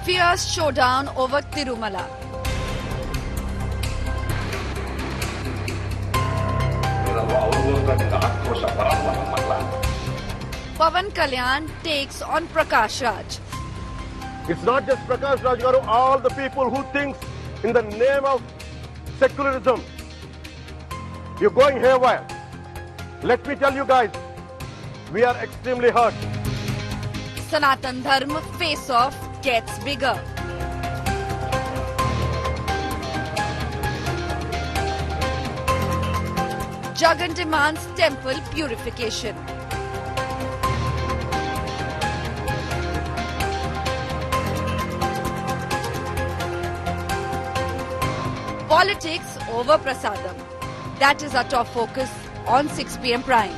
Fierce showdown over Tirumala. Pavan Kalyan takes on Prakash Raj. It's not just Prakash Raj Garu, all the people who think in the name of secularism, you're going haywire. Let me tell you guys, we are extremely hurt. Sanatan Dharma face-off gets bigger. Jagan demands temple purification. Politics over Prasadam. That is our top focus on 6 p.m. Prime.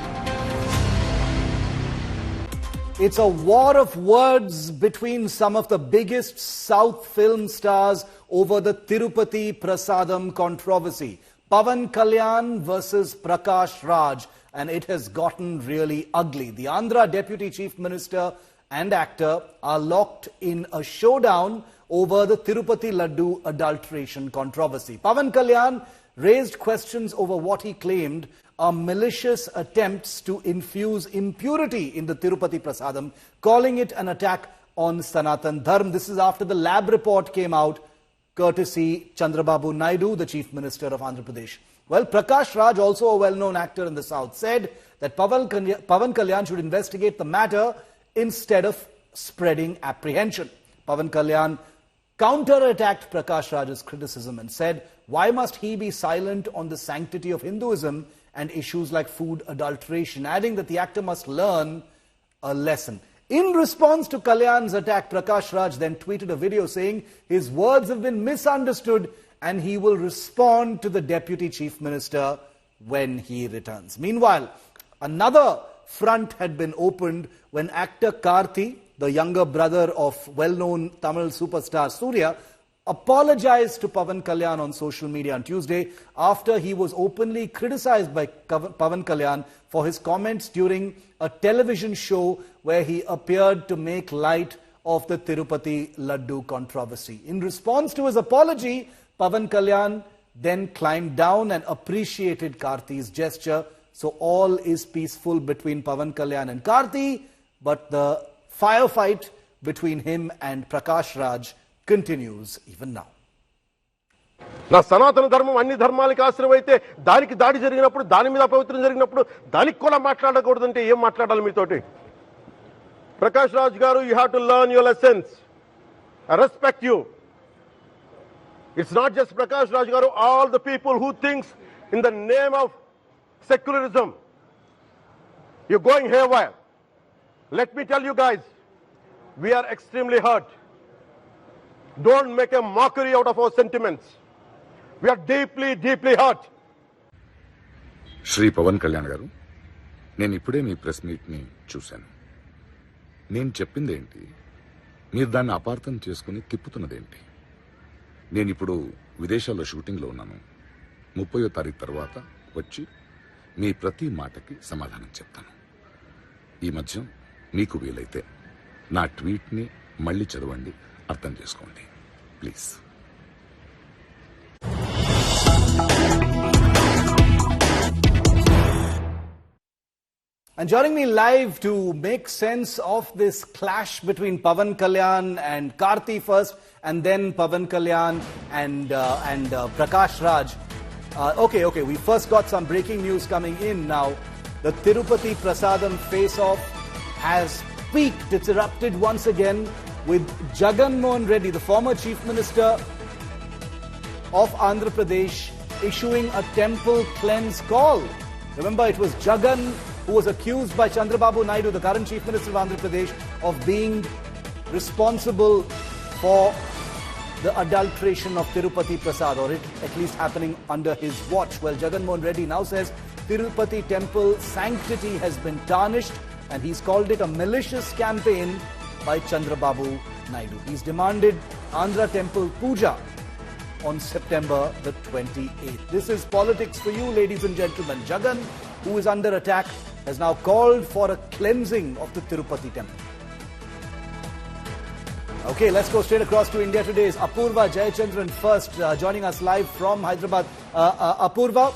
It's a war of words between some of the biggest South film stars over the Tirupati Prasadam controversy. Pavan Kalyan versus Prakash Raj, and it has gotten really ugly. The Andhra Deputy Chief Minister and actor are locked in a showdown over the Tirupati Laddu adulteration controversy. Pavan Kalyan raised questions over what he claimed are malicious attempts to infuse impurity in the Tirupati Prasadam, calling it an attack on Sanatan Dharma. This is after the lab report came out, courtesy Chandrababu Naidu, the Chief Minister of Andhra Pradesh. Well, Prakash Raj, also a well-known actor in the South, said that Pavan Kalyan should investigate the matter instead of spreading apprehension. Pavan Kalyan counter-attacked Prakash Raj's criticism and said, why must he be silent on the sanctity of Hinduism and issues like food adulteration, adding that the actor must learn a lesson. In response to Kalyan's attack, Prakash Raj then tweeted a video saying his words have been misunderstood and he will respond to the Deputy Chief Minister when he returns. Meanwhile, another front had been opened when actor Karthi, the younger brother of well-known Tamil superstar Surya, apologized to Pavan Kalyan on social media on Tuesday after he was openly criticized by Pavan Kalyan for his comments during a television show where he appeared to make light of the Tirupati Laddu controversy. In response to his apology, Pavan Kalyan then climbed down and appreciated Karthi's gesture. So all is peaceful between Pavan Kalyan and Karthi, but the firefight between him and Prakash Raj continues even now. నా సనాతన ధర్మం అన్ని ధర్మాలకు ఆశ్రయం అయితే దానికి దాడి జరిగినప్పుడు దాని మీద అపవిత్రం జరిగినప్పుడు దానికి కూడా మాట్లాడకూడదంటే ఏం మాట్లాడాలి మీతోటి? ప్రకాష్ రాజ్ గారు, you have to learn your lessons. I respect you. It's not just Prakash Raj garu, all the people who thinks in the name of secularism, you're going haywire. Let me tell you guys, we are extremely hurt. Don't make a mockery out of our sentiments. We are deeply, deeply hurt. Shri Pawan Kalyan గారు, నేను ఇప్పుడే మీ press మీట్ని చూశాను. నేను చెప్పిందేంటి, మీరు దాన్ని అపార్థం చేసుకుని తిప్పుతున్నదేంటి? నేను ఇప్పుడు విదేశాల్లో షూటింగ్లో ఉన్నాను. 30వ తారీఖు తర్వాత వచ్చి మీ ప్రతి మాటకి సమాధానం చెప్తాను. ఈ మధ్య మీకు వీలైతే నా ట్వీట్ని మళ్ళీ చదవండి, అర్థం చేసుకోండి please. And joining me live to make sense of this clash between Pavan Kalyan and Karthi first, and then Pavan Kalyan and Prakash Raj. Okay, we first got some breaking news coming in now. The Tirupati Prasadam face-off has peaked. It's erupted once again with Jagan Mohan Reddy, the former Chief Minister of Andhra Pradesh, issuing a temple cleanse call. Remember, it was Jagan who was accused by Chandrababu Naidu, the current Chief Minister of Andhra Pradesh, of being responsible for the adulteration of Tirupati Prasad, or it at least happening under his watch. Well, Jagan Mohan Reddy now says Tirupati temple sanctity has been tarnished, and he's called it a malicious campaign by Chandrababu Naidu. He's demanded Andhra temple puja on September the 28th. This is politics for you, ladies and gentlemen. Jagan, who is under attack, has now called for a cleansing of the Tirupati temple. Okay, let's go straight across to India Today's Apurva Jayachandran first, joining us live from Hyderabad. Apurva,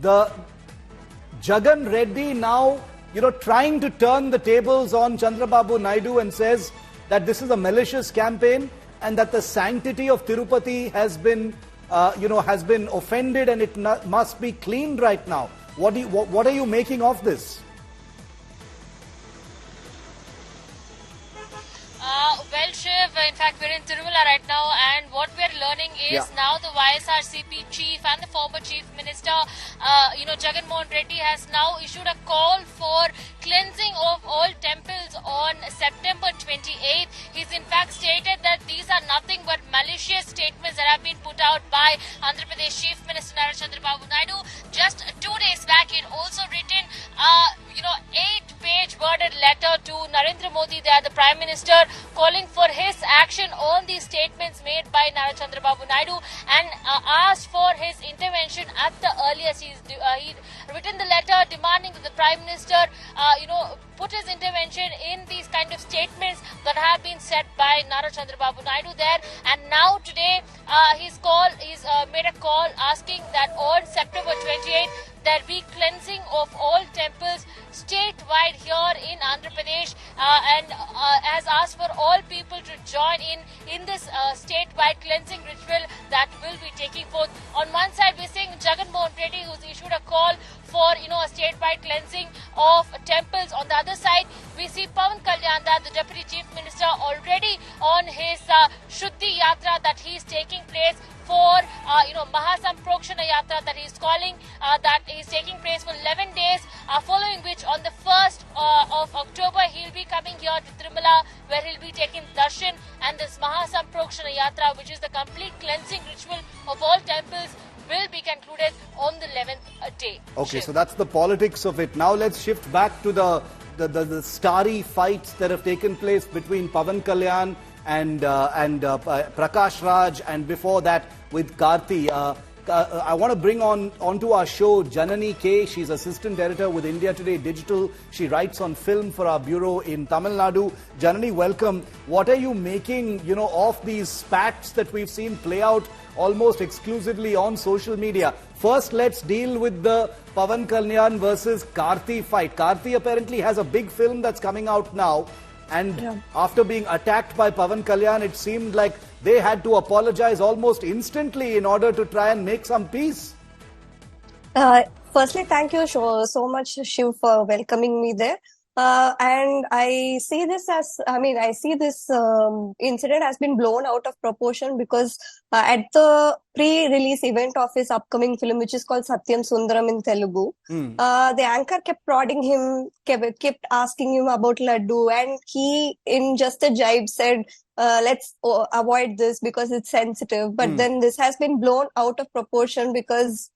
the Jagan Reddy now, trying to turn the tables on Chandrababu Naidu and says that this is a malicious campaign and that the sanctity of Tirupati has been, has been offended and it must be cleaned right now. What are you making of this? Well, Shiv, in fact, we're in Tirumala right now, and what we're learning is now the YSRCP chief and the former chief minister, Jagan Mohan Reddy, has now issued a call for cleansing of all temples on September 28th. He's in fact stated that these are nothing but malicious statements that have been put out by Andhra Pradesh Chief Minister Nara Chandrababu Naidu. Just 2 days back, he'd also written, 8-page worded letter to Narendra Modi, the Prime Minister, calling for his action on these statements made by Nara Chandrababu Naidu and asked for his intervention at the earliest. He'd written the letter demanding that the Prime Minister, put his intervention in these kind of statements that have been said by Nara Chandrababu Naidu there. And now today, he's made a call asking that on September 28th, there be cleansing of all temples statewide here in Andhra Pradesh, and has asked for all people to join in this statewide cleansing ritual that will be taking forth. On one side, we're seeing Jagan Mohan Reddy, who's issued a call for a statewide cleansing of temples. On the other side, we see Pawan Kalyan, the Deputy Chief Minister, already on his Shuddhi Yatra that he is taking place for Mahasamprakshana Yatra that he is calling, that is taking place for 11 days, following which on the 1st of October he'll be coming here to Tirumala, where he'll be taking darshan, and this Mahasamprakshana Yatra, which is the complete cleansing ritual of all temples, will be concluded on the 11th day. Okay, so that's the politics of it. Now let's shift back to the starry fights that have taken place between Pawan Kalyan and Prakash Raj, and before that with Karti. I want to bring onto our show Janani K. She's assistant editor with India Today Digital. She writes on film for our bureau in Tamil Nadu. Janani, welcome. What are you making, of these spats that we've seen play out almost exclusively on social media? First, let's deal with the Pawan Kalyan versus Karti fight. Karti apparently has a big film that's coming out now. And after being attacked by Pawan Kalyan, it seemed like they had to apologize almost instantly in order to try and make some peace. Firstly, thank you so much, Shiv, for welcoming me there. And I see this incident has been blown out of proportion because at the pre-release event of his upcoming film, which is called Satyam Sundaram in Telugu, the anchor kept prodding him, kept asking him about Laddu, and he, in just a jibe, said, let's avoid this because it's sensitive. But then this has been blown out of proportion because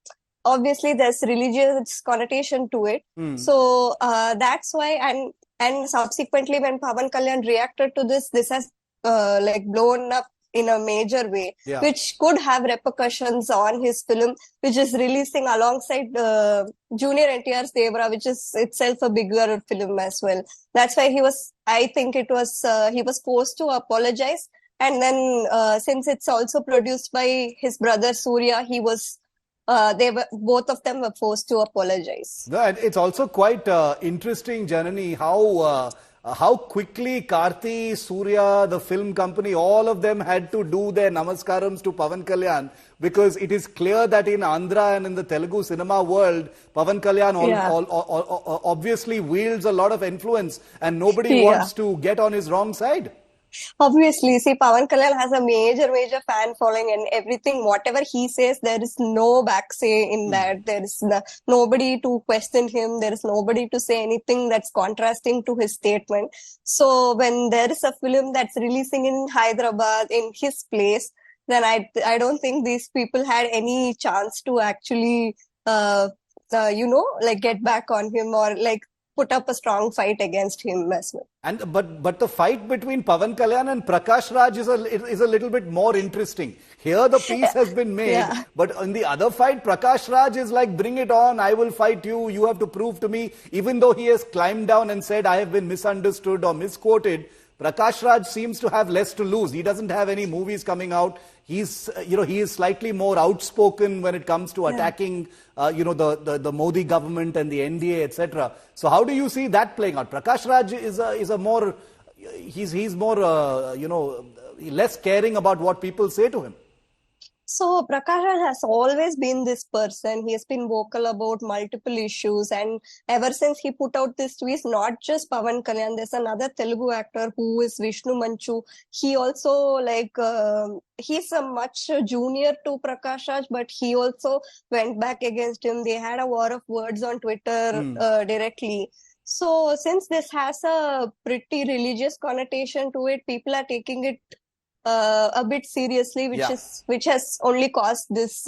obviously there's religious connotation to it. So that's why, and subsequently when Pawan Kalyan reacted to this has blown up in a major way, which could have repercussions on his film, which is releasing alongside Junior NTR's Devara, which is itself a bigger film as well. That's why he was forced to apologize. And then since it's also produced by his brother Surya, both of them were forced to apologize. It's also quite interesting, Janani, how quickly Karti, Surya, the film company, all of them had to do their namaskarams to Pawan Kalyan, because it is clear that in Andhra and in the Telugu cinema world, Pawan Kalyan obviously wields a lot of influence and nobody wants to get on his wrong side. Obviously, see, Pawan Kalyan has a major fan following, and everything, whatever he says, there is no backsay in that. There is nobody to question him. There is nobody to say anything that's contrasting to his statement. So when there is a film that's releasing in Hyderabad, in his place, then I don't think these people had any chance to actually, get back on him or put up a strong fight against him as well. And but the fight between Pawan Kalyan and Prakash Raj is a little bit more interesting. Here the peace has been made, but in the other fight, Prakash Raj is like, bring it on, I will fight you, you have to prove to me, even though he has climbed down and said, I have been misunderstood or misquoted. Prakash Raj seems to have less to lose. He doesn't have any movies coming out. He's, he is slightly more outspoken when it comes to attacking, the Modi government and the NDA, etc. So how do you see that playing out? Prakash Raj is a more, he's more, less caring about what people say to him. So Prakash Raj has always been this person. He has been vocal about multiple issues, and ever since he put out this tweet, not just Pawan Kalyan, there's another Telugu actor who is Vishnu Manchu. He also he's a much junior to Prakash Raj, but he also went back against him. They had a war of words on Twitter directly. So since this has a pretty religious connotation to it, people are taking it a bit seriously, which has only caused this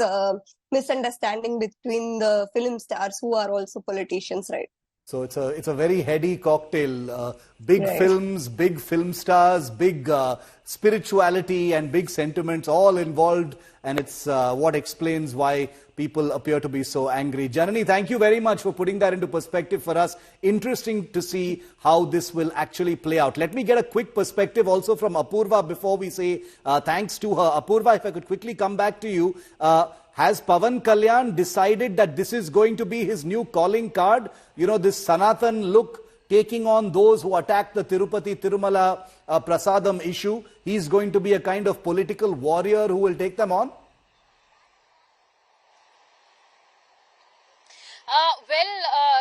misunderstanding between the film stars who are also politicians, right? So it's a very heady cocktail. Big films, big film stars, big spirituality and big sentiments all involved, and it's what explains why people appear to be so angry. Janani, thank you very much for putting that into perspective for us. Interesting to see how this will actually play out. Let me get a quick perspective also from Apurva before we say thanks to her. Apurva, if I could quickly come back to you. Has Pawan Kalyan decided that this is going to be his new calling card? You know, this Sanatan look, taking on those who attack the Tirupati Tirumala Prasadam issue. He's going to be a kind of political warrior who will take them on?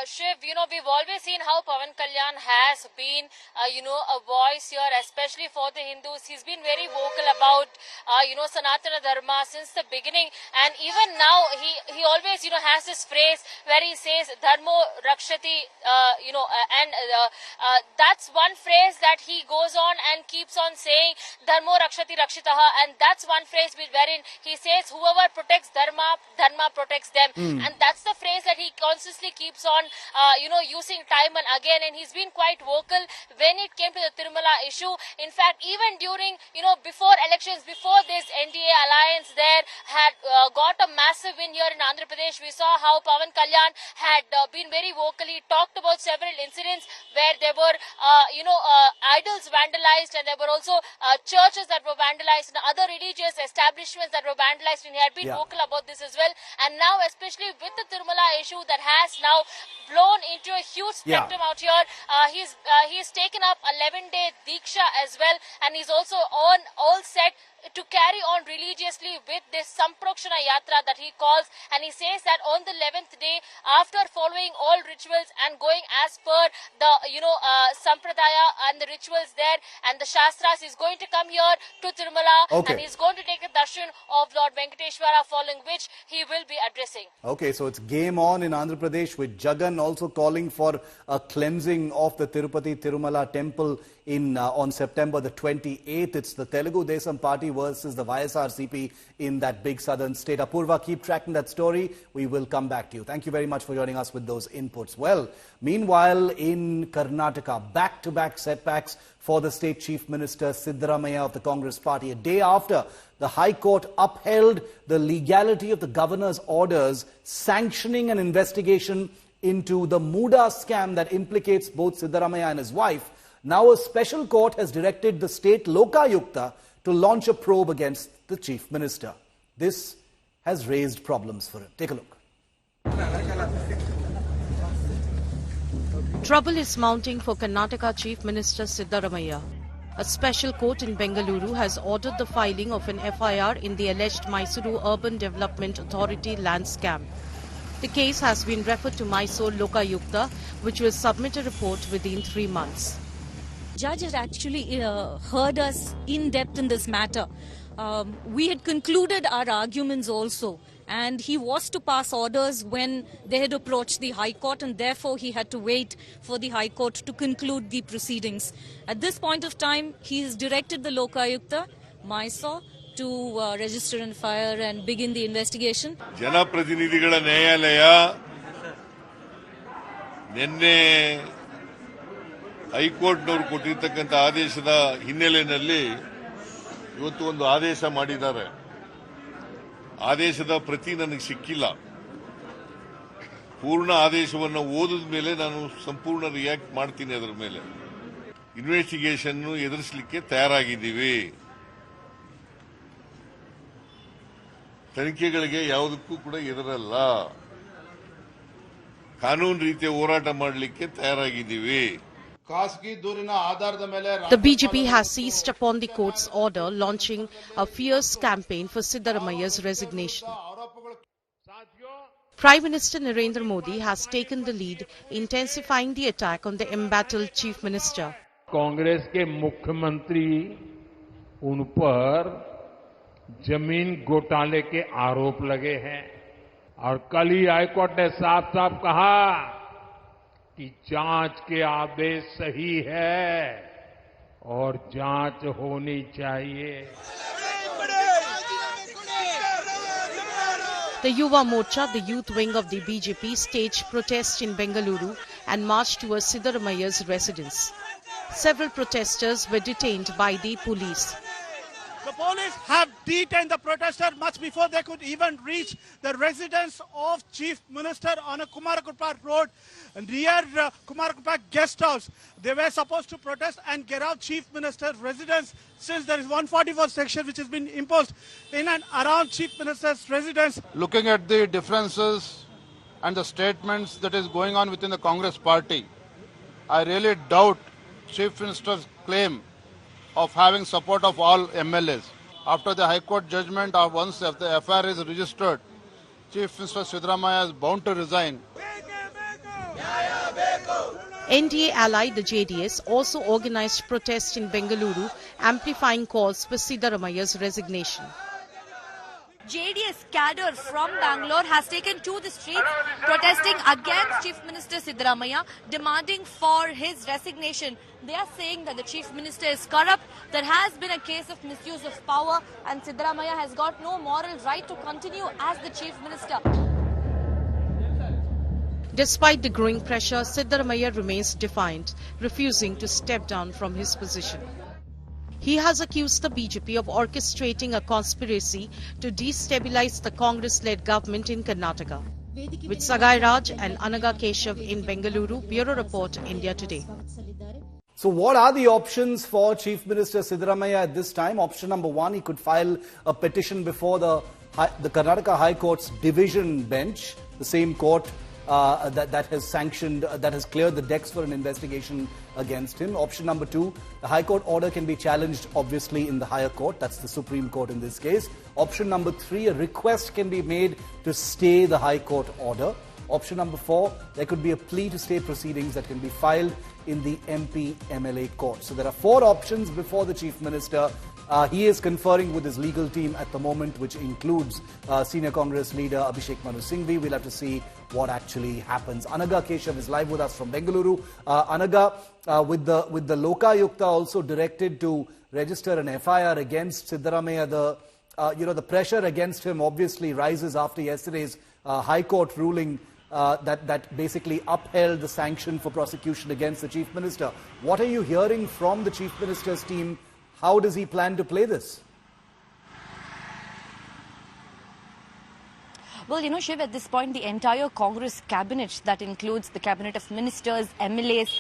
Shiv, we've always seen how Pawan Kalyan has been, a voice here, especially for the Hindus. He's been very vocal about, Sanatana Dharma since the beginning. And even now, he always, has this phrase where he says, Dharmo Rakshati, that's one phrase that he goes on and keeps on saying, Dharmo Rakshati Rakshitaha. And that's one phrase wherein he says, whoever protects Dharma, Dharma protects them. And that's the phrase that he constantly keeps on using time and again, and he's been quite vocal when it came to the Tirumala issue. In fact, even during, before elections, before this NDA alliance there had got a massive win here in Andhra Pradesh, we saw how Pawan Kalyan had been very vocal. He talked about several incidents where there were, idols vandalized, and there were also churches that were vandalized and other religious establishments that were vandalized, and he had been vocal about this as well. And now, especially with the Tirumala issue that has now blown into a huge spectrum out here. He's taken up 11-day Diksha as well, and he's also on all set to carry on religiously with this Samprakshana Yatra that he calls, and he says that on the 11th day, after following all rituals and going as per the Sampradaya and the rituals there and the Shastras, he's going to come here to Tirumala and he's going to take a darshan of Lord Venkateshwara, following which he will be addressing. Okay, so it's game on in Andhra Pradesh, with Jagan also calling for a cleansing of the Tirupati Tirumala temple on September the 28th. It's the Telugu Desam Party versus the YSRCP in that big southern state. Apurva, keep tracking that story. We will come back to you. Thank you very much for joining us with those inputs. Well, meanwhile, in Karnataka, back-to-back setbacks for the state chief minister Siddaramaiah of the Congress party, a day after the High Court upheld the legality of the governor's orders sanctioning an investigation into the Muda scam that implicates both Siddaramaiah and his wife. Now a special court has directed the state Lokayukta to launch a probe against the chief minister. This has raised problems for him. Take a look. Trouble is mounting for Karnataka Chief Minister Siddaramaiah. A special court in Bengaluru has ordered the filing of an FIR in the alleged Mysuru Urban Development Authority land scam. The case has been referred to Mysore Lokayukta, which will submit a report within 3 months. Judge has actually heard us in depth in this matter. We had concluded our arguments also, and he was to pass orders when they had approached the High Court, and therefore he had to wait for the High Court to conclude the proceedings. At this point of time, he has directed the Lokayukta, Mysore, to register an FIR and begin the investigation. ಜನಪ್ರತಿನಿಧಿಗಳ ನ್ಯಾಯಾಲಯ ನಿನ್ನೆ ಹೈಕೋರ್ಟ್ನವರು ಕೊಟ್ಟಿರ್ತಕ್ಕಂಥ ಆದೇಶದ ಹಿನ್ನೆಲೆಯಲ್ಲಿ ಇವತ್ತು ಒಂದು ಆದೇಶ ಮಾಡಿದ್ದಾರೆ. ಆದೇಶದ ಪ್ರತಿ ನನಗೆ ಸಿಕ್ಕಿಲ್ಲ. ಪೂರ್ಣ ಆದೇಶವನ್ನು ಓದಿದ ಮೇಲೆ ನಾನು ಸಂಪೂರ್ಣ ರಿಯಾಕ್ಟ್ ಮಾಡ್ತೀನಿ ಅದರ ಮೇಲೆ. ಇನ್ವೆಸ್ಟಿಗೇಷನ್ ಎದುರಿಸಲಿಕ್ಕೆ ತಯಾರಾಗಿದ್ದೀವಿ. ತನಿಖೆಗಳಿಗೆ ಯಾವುದಕ್ಕೂ ಕೂಡ ಎದುರಲ್ಲ. ಕಾನೂನು ರೀತಿಯ ಹೋರಾಟ ಮಾಡಲಿಕ್ಕೆ ತಯಾರಾಗಿದ್ದೀವಿ. The BJP has seized upon the court's order, launching a fierce campaign for Siddaramaya's resignation. Prime Minister Narendra Modi has taken the lead, intensifying the attack on the embattled Chief Minister. Congress के मुख्यमंत्री उन पर जमीन घोटाले के आरोप लगे हैं और कल ही हाईकोर्ट ने साफ साफ कहा कि जांच के आदेश सही है और जांच होनी चाहिए. The Yuva Morcha, the youth wing of the BJP, staged protests in Bengaluru and marched towards Siddaramaya's residence. Several protesters were detained by the police. The police have detained the protester much before they could even reach the residence of Chief Minister on a Kumarakopa road near Kumarakopa guest house. They were supposed to protest and get out Chief Minister's residence since there is 144 section which has been imposed in and around Chief Minister's residence. Looking at the differences and the statements that is going on within the Congress party, I really doubt Chief Minister's claim of having support of all MLAs. After the High Court judgment, once the FIR is registered, Chief Minister Siddaramaya is bound to resign. NDA ally, the JDS, also organized protests in Bengaluru, amplifying calls for Siddaramaya's resignation. JDS cadre from Bangalore has taken to the streets protesting against Chief Minister Siddaramaya, demanding for his resignation. They are saying that the Chief Minister is corrupt, there has been a case of misuse of power and Siddaramaya has got no moral right to continue as the Chief Minister. Despite the growing pressure, Siddaramaya remains defiant, refusing to step down from his position. He has accused the BJP of orchestrating a conspiracy to destabilize the Congress-led government in Karnataka. With Sagai Raj and Anaga Keshav in Bengaluru, Bureau Report, India Today. So what are the options for Chief Minister Siddaramaya at this time? Option number one, he could file a petition before the Karnataka High Court's division bench, the same court that has sanctioned, that has cleared the decks for an investigation against him. Option number two, the High Court order can be challenged obviously in the higher court, that's the Supreme Court in this case. Option number three, a request can be made to stay the High Court order. Option number four, there could be a plea to stay proceedings that can be filed in the MP-MLA court. So there are four options before the Chief Minister. He is conferring with his legal team at the moment, which includes senior Congress leader Abhishek Manu Singhvi. We'll have to see what actually happens. Anaga Keshav is live with us from Bengaluru. Anaga, with the Lokayukta also directed to register an FIR against Siddaramaya, the pressure against him obviously rises after yesterday's High Court ruling that basically upheld the sanction for prosecution against the Chief Minister. What are you hearing from the Chief Minister's team? How does he plan to play this? Well, Shiv, at this point, the entire Congress cabinet, that includes the cabinet of ministers, MLAs,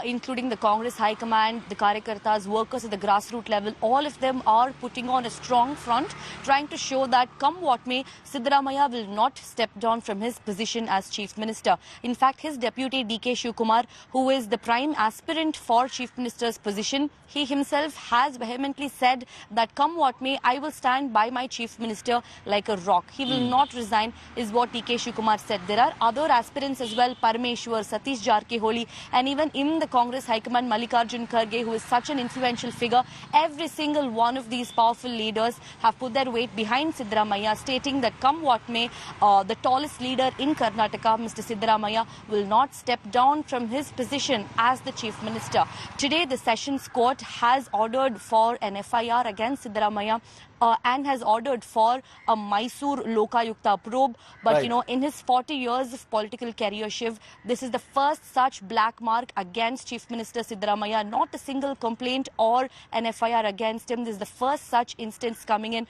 including the Congress High Command, the Karyakartas, workers at the grassroots level, all of them are putting on a strong front, trying to show that come what may, Siddaramaya will not step down from his position as Chief Minister. In fact, his deputy DK Shivkumar, who is the prime aspirant for Chief Minister's position, he himself has vehemently said that come what may, I will stand by my Chief Minister like a rock. He will not resign, is what DK Shivkumar said. There are other aspirants as well, Parameshwar, Satish Jarkeholi, and even in the Congress High Command, Mallikarjun Kharge, who is such an influential figure. Every single one of these powerful leaders have put their weight behind Siddaramaya, stating that come what may, the tallest leader in Karnataka, Mr. Siddaramaya, will not step down from his position as the Chief Minister. Today, the Sessions Court has ordered for an FIR against Siddaramaya. and has ordered for a Mysore Lokayukta probe. But, Right. you know, in his 40 years of political career, Shiv, this is the first such black mark against Chief Minister Siddaramaiah. Not a single complaint or an FIR against him. This is the first such instance coming in.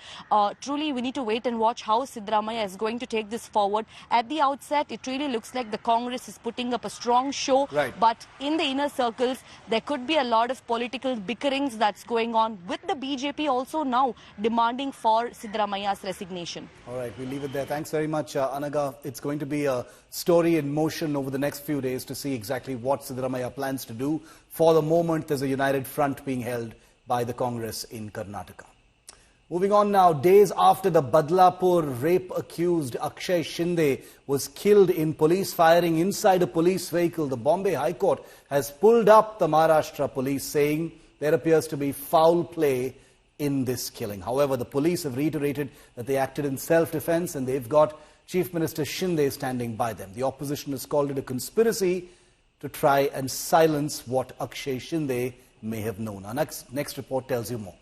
Truly, we need to wait and watch how Siddaramaiah is going to take this forward. At the outset, it really looks like the Congress is putting up a strong show. Right. But in the inner circles, there could be a lot of political bickerings that's going on, with the BJP also now demanding for Siddaramaiah's resignation. All right, we'll leave it there. Thanks very much, Anaga. It's going to be a story in motion over the next few days to see exactly what Siddaramaiah plans to do. For the moment, there's a united front being held by the Congress in Karnataka. Moving on now, days after the Badlapur rape accused Akshay Shinde was killed in police firing inside a police vehicle, the Bombay High Court has pulled up the Maharashtra police, saying there appears to be foul play in this killing. However, the police have reiterated that they acted in self-defense and they've got Chief Minister Shinde standing by them. The opposition has called it a conspiracy to try and silence what Akshay Shinde may have known. Our next report tells you more.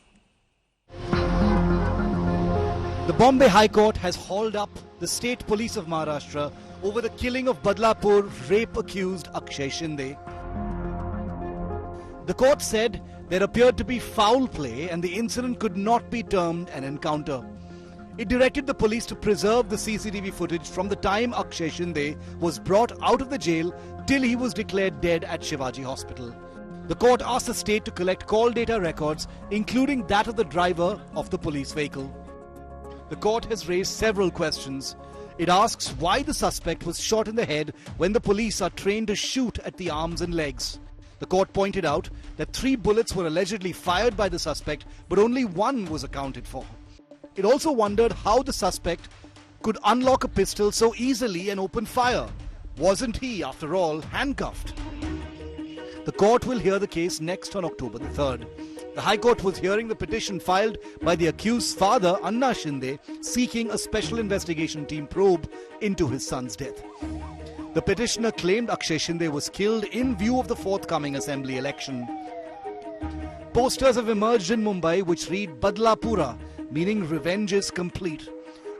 The Bombay High Court has hauled up the State Police of Maharashtra over the killing of Badlapur rape-accused Akshay Shinde. The court said there appeared to be foul play and the incident could not be termed an encounter. It directed the police to preserve the CCTV footage from the time Akshay Shinde was brought out of the jail till he was declared dead at Shivaji Hospital. The court asked the state to collect call data records, including that of the driver of the police vehicle. The court has raised several questions. It asks why the suspect was shot in the head when the police are trained to shoot at the arms and legs. The court pointed out that 3 bullets were allegedly fired by the suspect, but only 1 was accounted for. It also wondered how the suspect could unlock a pistol so easily and open fire. Wasn't he, after all, handcuffed? The court will hear the case next on October the 3rd. The High Court was hearing the petition filed by the accused's father, Anna Shinde, seeking a special investigation team probe into his son's death. The petitioner claimed Akshay Shinde was killed in view of the forthcoming assembly election. Posters have emerged in Mumbai which read Badlapura, meaning revenge is complete.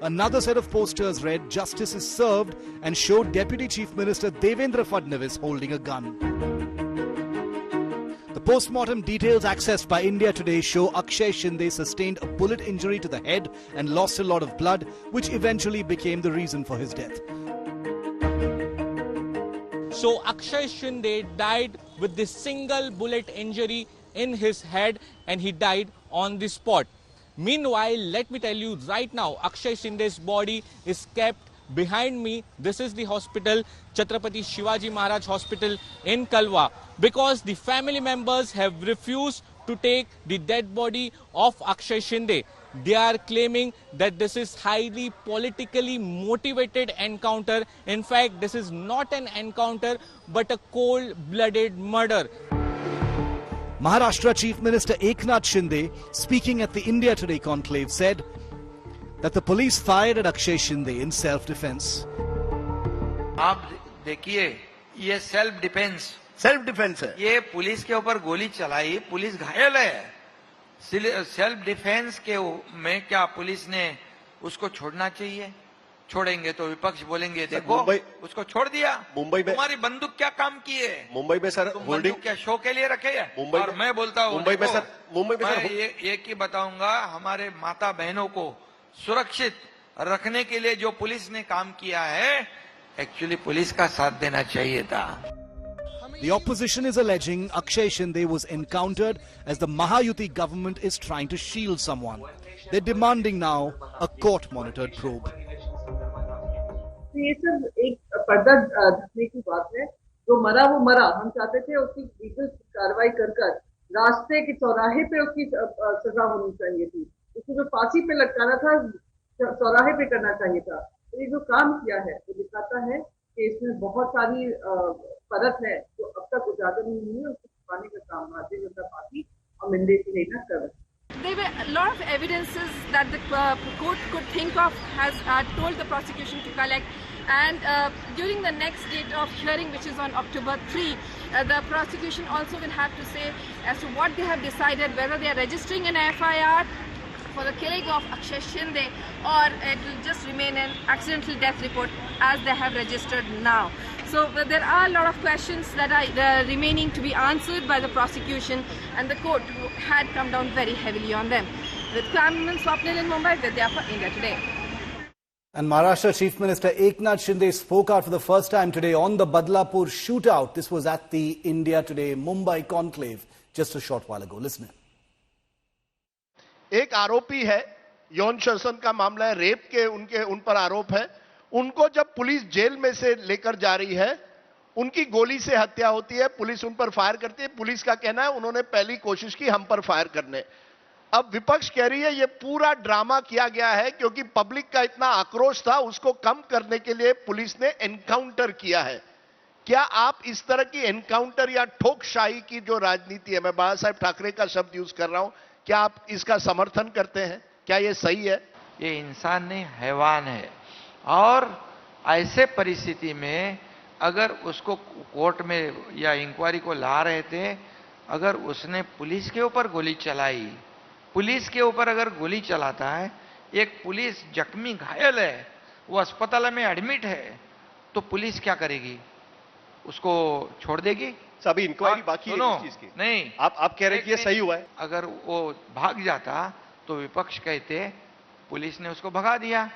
Another set of posters read Justice is served and showed Deputy Chief Minister Devendra Fadnavis holding a gun. The post-mortem details accessed by India Today show Akshay Shinde sustained a bullet injury to the head and lost a lot of blood, which eventually became the reason for his death. So Akshay Shinde died with this single bullet injury in his head and he died on the spot. Meanwhile, let me tell you right now, Akshay Shinde's body is kept behind me. This is the hospital, Chhatrapati Shivaji Maharaj Hospital in Kalwa, because the family members have refused to take the dead body of Akshay Shinde. They are claiming that this is highly politically motivated encounter. In fact, this is not an encounter but a cold-blooded murder. Maharashtra Chief Minister Eknath Shinde, speaking at the India Today conclave, said that the police fired at Akshay Shinde in self-defense. आप देखिए, ये self defence है। ये police के ऊपर गोली चलाई, police घायल है। सेल्फ डिफेंस के में क्या पुलिस ने उसको छोड़ना चाहिए? छोड़ेंगे तो विपक्ष बोलेंगे देखो उसको छोड़ दिया। मुंबई में तुम्हारी बंदूक क्या काम की है? मुंबई में सर बंदूक क्या शो के लिए रखे है? और मैं बोलता हूँ मुंबई में सर एक ही बताऊंगा, हमारे माता बहनों को सुरक्षित रखने के लिए जो पुलिस ने काम किया है, एक्चुअली पुलिस का साथ देना चाहिए था। The opposition is alleging Akshay Shinde was encountered as the Mahayuti government is trying to shield someone. They're demanding now a court-monitored probe. ये सब एक पर्दा ढकने की बात है। जो मरा वो मरा, हम चाहते थे उसकी लीगल कार्रवाई कर रास्ते के चौराहे पे उसकी सजा होनी चाहिए थी। उसको जो फांसी पे लटकाना था, चौराहे पे करना चाहिए था। तो ये जो काम किया है वो दिखाता है कि इसमें बहुत सारी परत है जो अब तक उजागर नहीं हुई है। उसको छुपाने का काम भारतीय जनता पार्टी और मंडे की लेना कर रहे हैं। There were a lot of evidences that the court could think of, has told the prosecution to collect, and during the next date of hearing, which is on October 3, the prosecution also will have to say as to what they have decided, whether they are registering an FIR for the killing of Akshay Shinde, or it will just remain an accidental death report as they have registered now. So there are a lot of questions that are remaining to be answered by the prosecution, and the court had come down very heavily on them. With Cameraman Swapnil in Mumbai, Vidya for India Today. And Maharashtra Chief Minister Eknath Shinde spoke out for the first time today on the Badlapur shootout. This was at the India Today Mumbai conclave just a short while ago. Listen. एक आरोपी है, यौन शोषण का मामला है, rape के उन पर आरोप है। उनको जब पुलिस जेल में से लेकर जा रही है, उनकी गोली से हत्या होती है, पुलिस उन पर फायर करती है। पुलिस का कहना है उन्होंने पहली कोशिश की हम पर फायर करने। अब विपक्ष कह रही है ये पूरा ड्रामा किया गया है क्योंकि पब्लिक का इतना आक्रोश था, उसको कम करने के लिए पुलिस ने एनकाउंटर किया है। क्या आप इस तरह की एनकाउंटर या ठोकशाही की जो राजनीति है, मैं बाला साहेब ठाकरे का शब्द यूज कर रहा हूं, क्या आप इसका समर्थन करते हैं? क्या ये सही है? ये इंसान नहीं, हैवान है। और ऐसे परिस्थिति में अगर उसको कोर्ट में या इंक्वायरी को ला रहे थे, अगर उसने पुलिस के ऊपर गोली चलाई, पुलिस के ऊपर अगर गोली चलाता है, एक पुलिस जख्मी घायल है, वो अस्पताल में एडमिट है, तो पुलिस क्या करेगी? उसको छोड़ देगी? सभी इंक्वायरी बाकी है इस चीज की। नहीं, आप कह रहे हैं कि ये सही हुआ है। अगर वो भाग जाता तो विपक्ष कहते पुलिस ने उसको भगा दिया।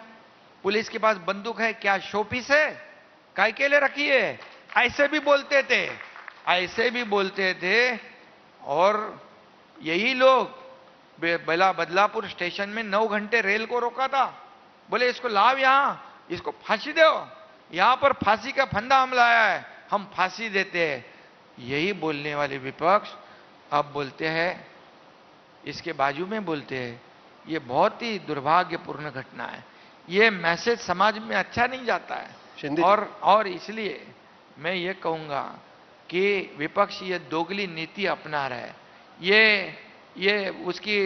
पुलिस के पास बंदूक है, क्या शोपीस है? काय के लिए रखी है? ऐसे भी बोलते थे, ऐसे भी बोलते थे। और यही लोग बदलापुर स्टेशन में 9 घंटे रेल को रोका था, बोले इसको लाओ यहां, इसको फांसी दो, यहां पर फांसी का फंदा हम लाया है, हम फांसी देते हैं। यही बोलने वाले विपक्ष अब बोलते हैं, इसके बाजू में बोलते हैं। ये बहुत ही दुर्भाग्यपूर्ण घटना है। ये मैसेज समाज में अच्छा नहीं जाता है। और इसलिए मैं ये कहूंगा कि विपक्ष ये दोगली नीति अपना रहा है। ये उसकी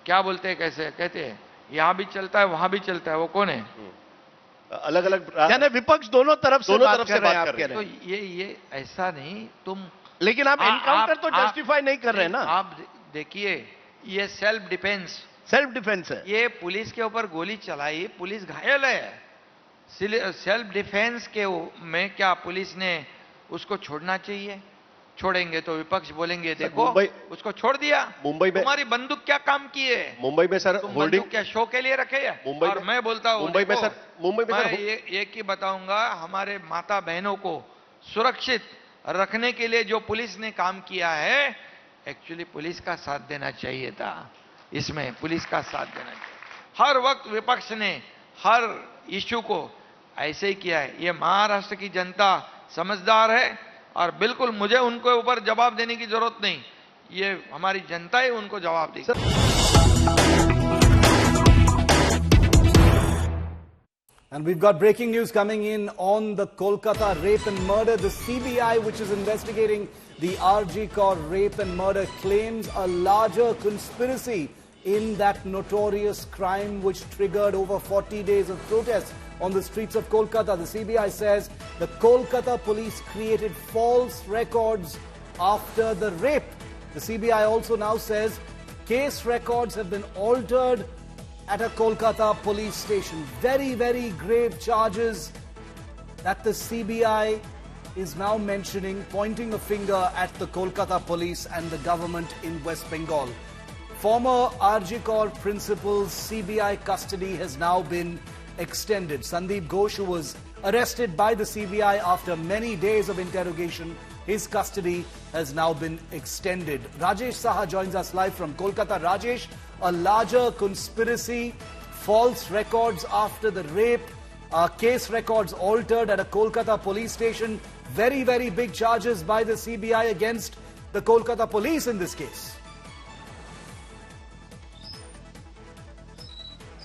क्या बोलते हैं, कैसे कहते हैं, यहां भी चलता है वहां भी चलता है, वो कौन है? अलग अलग, यानी विपक्ष दोनों तरफ से बात कर रहे हैं। तो ये ऐसा नहीं, तुम लेकिन आप एनकाउंटर तो जस्टिफाई नहीं कर रहे ना। आप देखिए, ये सेल्फ डिफेंस है। ये पुलिस के ऊपर गोली चलाई, पुलिस घायल है। सेल्फ डिफेंस के में क्या पुलिस ने उसको छोड़ना चाहिए? छोड़ेंगे तो विपक्ष बोलेंगे देखो उसको छोड़ दिया। मुंबई में तुम्हारी बंदूक क्या काम की है? मुंबई में सर होल्डिंग क्या शो के लिए रखे है? और मैं बोलता हूँ मुंबई में सर एक ही बताऊंगा, हमारे माता बहनों को सुरक्षित रखने के लिए जो पुलिस ने काम किया है, एक्चुअली पुलिस का साथ देना चाहिए था। इसमें पुलिस का साथ देना चाहिए। हर वक्त विपक्ष ने हर इश्यू को ऐसे ही किया है। ये महाराष्ट्र की जनता समझदार है और बिल्कुल मुझे उनको ऊपर जवाब देने की जरूरत नहीं, ये हमारी जनता ही उनको जवाब देगी। And we've got breaking news coming in on the Kolkata rape and murder. The CBI, which is investigating the RG Kaur rape and murder, claims a larger conspiracy in that notorious crime which triggered over 40 days of protest on the streets of Kolkata. The CBI says the Kolkata police created false records after the rape. The CBI also now says case records have been altered at a Kolkata police station. Very, very grave charges that the CBI is now mentioning, pointing a finger at the Kolkata police and the government in West Bengal. Former RG Kaur principal's CBI custody has now been extended. Sandeep Ghosh, who was arrested by the CBI after many days of interrogation, his custody has now been extended. Rajesh Saha joins us live from Kolkata. Rajesh, a larger conspiracy, false records after the rape, case records altered at a Kolkata police station. Very, very big charges by the CBI against the Kolkata police in this case.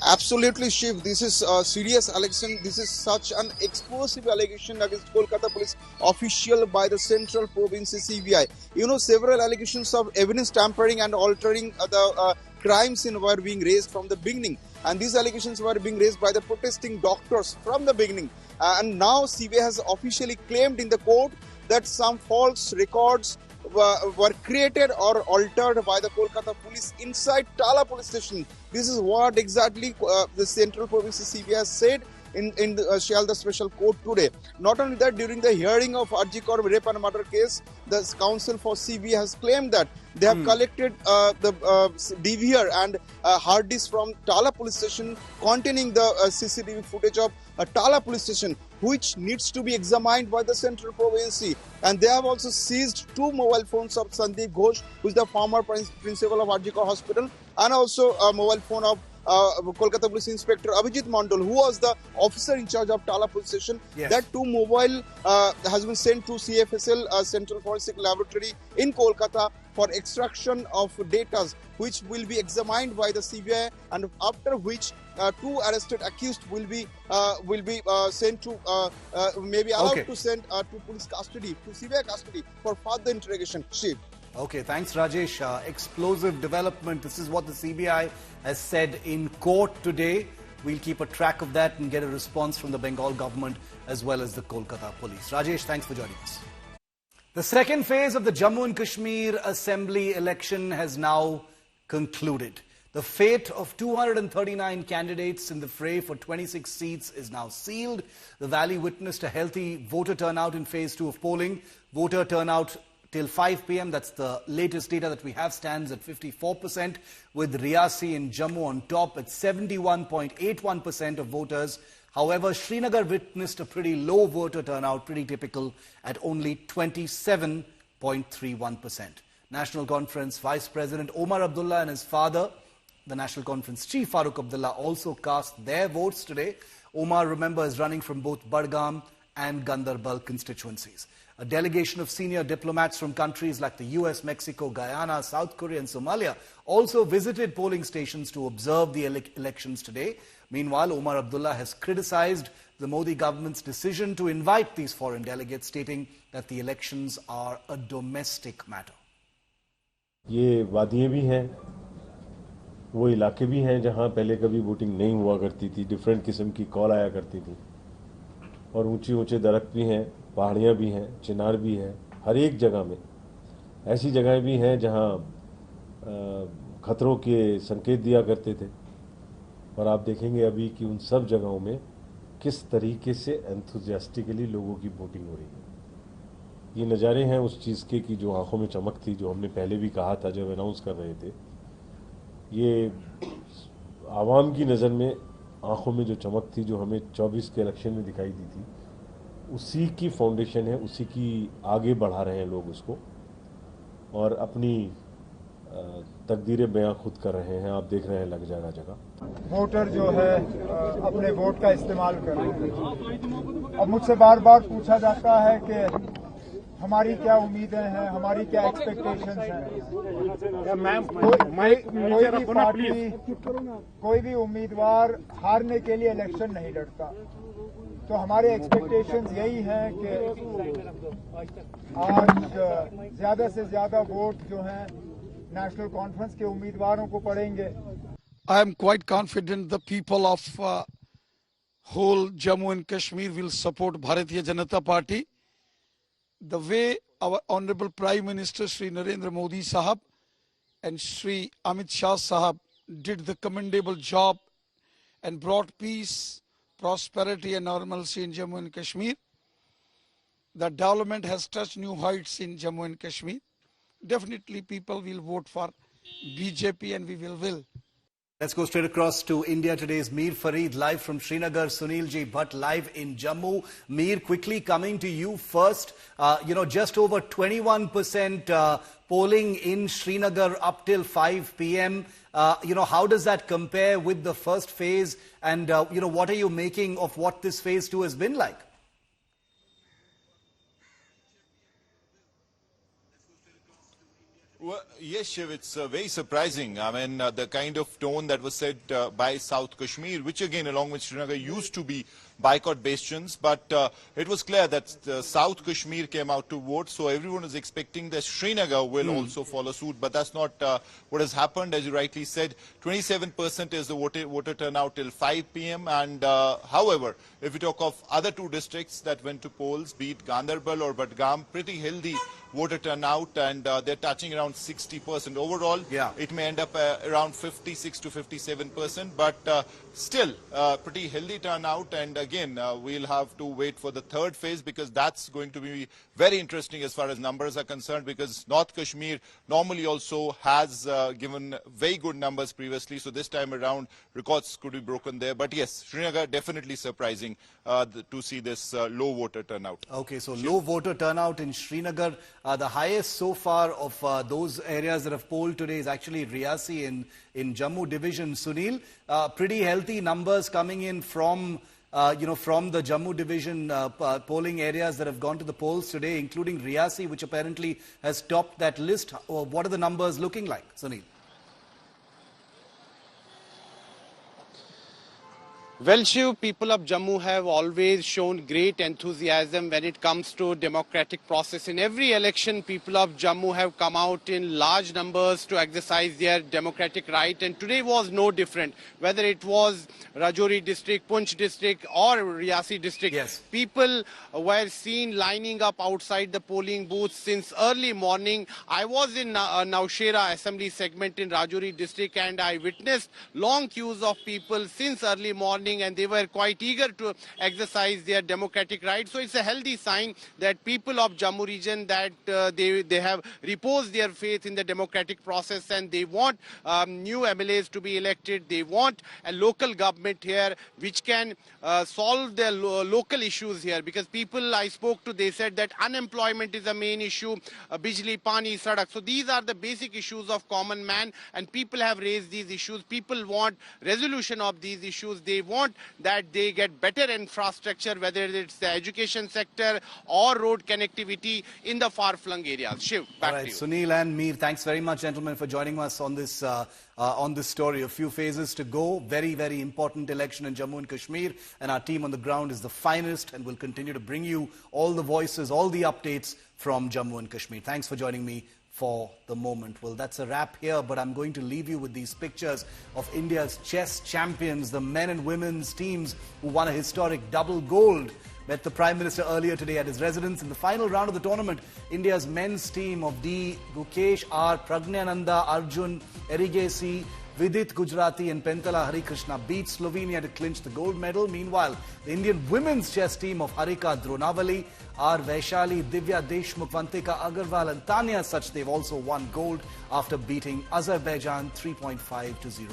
Absolutely, Shiv. This is a serious allegation. This is such an explosive allegation against Kolkata police official by the Central Province CBI. You know, several allegations of evidence tampering and altering the crime scene were being raised from the beginning. And these allegations were being raised by the protesting doctors from the beginning. And now CBI has officially claimed in the court that some false records were created or altered by the Kolkata police inside Tala police station. This is what exactly the Central Province CBI has said in the special court today. Not only that, during the hearing of Arjikor rape and murder case, the counsel for CBI has claimed that they have collected the DVR and hard disk from Tala police station containing the CCTV footage of Tala police station, which needs to be examined by the Central Province. And they have also seized 2 mobile phones of Sandeep Ghosh, who is the former principal of Arjikor Hospital, and also a mobile phone of Kolkata Police Inspector Abhijit Mandal, who was the officer in charge of Tala Police Station. Yes. That 2 mobile has been sent to CFSL Central Forensic Laboratory in Kolkata for extraction of data, which will be examined by the CBI, and after which 2 arrested accused will be sent to maybe allowed to send to police custody, to CBI custody for further interrogation. Shiv. Okay, thanks Rajesh. Explosive development. This is what the CBI has said in court today. We'll keep a track of that and get a response from the Bengal government as well as the Kolkata police. Rajesh, thanks for joining us. The second phase of the Jammu and Kashmir Assembly election has now concluded. The fate of 239 candidates in the fray for 26 seats is now sealed. The Valley witnessed a healthy voter turnout in phase 2 of polling. Voter turnout till 5 p.m. That's the latest data that we have, stands at 54%, with Riyasi in Jammu on top at 71.81% of voters. However, Srinagar witnessed a pretty low voter turnout, pretty typical, at only 27.31%. National Conference Vice President Omar Abdullah and his father, the National Conference Chief Farooq Abdullah, also cast their votes today. Omar, remember, is running from both Budgam and Gandarbal constituencies. A delegation of senior diplomats from countries like the US, Mexico, Guyana, South Korea and Somalia also visited polling stations to observe the elections today. Meanwhile, Omar Abdullah has criticized the Modi government's decision to invite these foreign delegates, stating that the elections are a domestic matter. ये वादियाँ भी हैं, वो इलाके भी हैं जहाँ पहले कभी वोटिंग नहीं हुआ करती थी, डिफरेंट किस्म की कॉल आया करती थी, और ऊंचे दरख्त भी हैं, पहाड़ियाँ भी हैं, चिनार भी हैं, हर एक जगह में ऐसी जगहें भी हैं जहाँ खतरों के संकेत दिया करते थे, और आप देखेंगे अभी कि उन सब जगहों में किस तरीके से एंथुजियास्टिकली लोगों की वोटिंग हो रही है। ये नज़ारे हैं उस चीज़ के कि जो आंखों में चमक थी, जो हमने पहले भी कहा था जब अनाउंस कर रहे थे। ये आवाम की नज़र में आंखों में जो चमक थी, जो हमें 24 के इलेक्शन में दिखाई दी थी, उसी की फाउंडेशन है, उसी की आगे बढ़ा रहे हैं लोग उसको, और अपनी तकदीरें बयां खुद कर रहे हैं। आप देख रहे हैं लग जगह जगह वोटर जो है अपने वोट का इस्तेमाल कर रहे हैं। अब मुझसे बार बार पूछा जाता है कि हमारी क्या उम्मीदें हैं, हमारी क्या एक्सपेक्टेशंस हैं। कोई भी उम्मीदवार हारने के लिए इलेक्शन नहीं लड़ता, तो हमारे एक्सपेक्टेशंस यही हैं कि आज ज्यादा से ज्यादा वोट जो हैं नेशनल कॉन्फ्रेंस के उम्मीदवारों को पड़ेंगे। I am quite confident the people of whole Jammu and Kashmir will support Bharatiya Janata Party. The way our Honorable Prime Minister Shri Narendra Modi Sahab and Shri Amit Shah Sahab did the commendable job and brought peace, prosperity and normalcy in Jammu and Kashmir. The development has touched new heights in Jammu and Kashmir. Definitely people will vote for BJP and we will. Let's go straight across to India. Today's Mir Farid live from Srinagar. Sunil Ji Bhatt live in Jammu. Mir, quickly coming to you first. Just over 21% polling in Srinagar up till 5 p.m. How does that compare with the first phase? And, what are you making of what this phase 2 has been like? Well, yes, Shiv, it's very surprising. I mean, the kind of tone that was set by South Kashmir, which again, along with Srinagar, used to be boycott bastions, but it was clear that South Kashmir came out to vote, so everyone is expecting that Srinagar will also follow suit, but that's not what has happened. As you rightly said, 27% is the voter turnout till 5 p.m. and however, if we talk of other two districts that went to polls, be it Gandarbal or Budgam, pretty healthy voter turnout, and they're touching around 60%. Overall, it may end up around 56 to 57%, but still pretty healthy turnout. And again, we'll have to wait for the third phase, because that's going to be very interesting as far as numbers are concerned, because North Kashmir normally also has given very good numbers previously, so this time around records could be broken there. But yes, Srinagar definitely surprising to see this low voter turnout. Okay, so low voter turnout in Srinagar. The highest so far of those areas that have polled today is actually Riyasi in Jammu division. Sunil, pretty healthy numbers coming in from from the Jammu division polling areas that have gone to the polls today, including Riyasi, which apparently has topped that list. What are the numbers looking like, Sunil? Well, Shiv, people of Jammu have always shown great enthusiasm when it comes to democratic process. In every election, people of Jammu have come out in large numbers to exercise their democratic right, and today was no different. Whether it was Rajouri district, Poonch district or Riyasi district, people were seen lining up outside the polling booths since early morning. I was in Naushera assembly segment in Rajouri district, and I witnessed long queues of people since early morning, and they were quite eager to exercise their democratic right. So it's a healthy sign that people of Jammu region, that they have reposed their faith in the democratic process, and they want new MLAs to be elected. They want a local government here which can solve their local issues here, because people I spoke to, they said that unemployment is a main issue, bijli, pani, sadak. So these are the basic issues of common man, and people have raised these issues. People want resolution of these issues. They want that they get better infrastructure, whether it's the education sector or road connectivity in the far-flung areas. Shiv, back to you. Sunil and Mir, thanks very much, gentlemen, for joining us on this story. A few phases to go. Very, very important election in Jammu and Kashmir, and our team on the ground is the finest and will continue to bring you all the voices, all the updates from Jammu and Kashmir. Thanks for joining me for the moment. Well, that's a wrap here, but I'm going to leave you with these pictures of India's chess champions, the men and women's teams who won a historic double gold. Met the Prime Minister earlier today at his residence. In the final round of the tournament, India's men's team of D. Gukesh R, Pragnananda, Arjun, Erigesi, Vidit Gujarati and Pentala Harikrishna beat Slovenia to clinch the gold medal. Meanwhile, the Indian women's chess team of Harika Dronavali, R. Vaishali, Divya Deshmukh, Vantika Agarwal and Tanya Sachdev also won gold after beating Azerbaijan 3.5 to 0.5.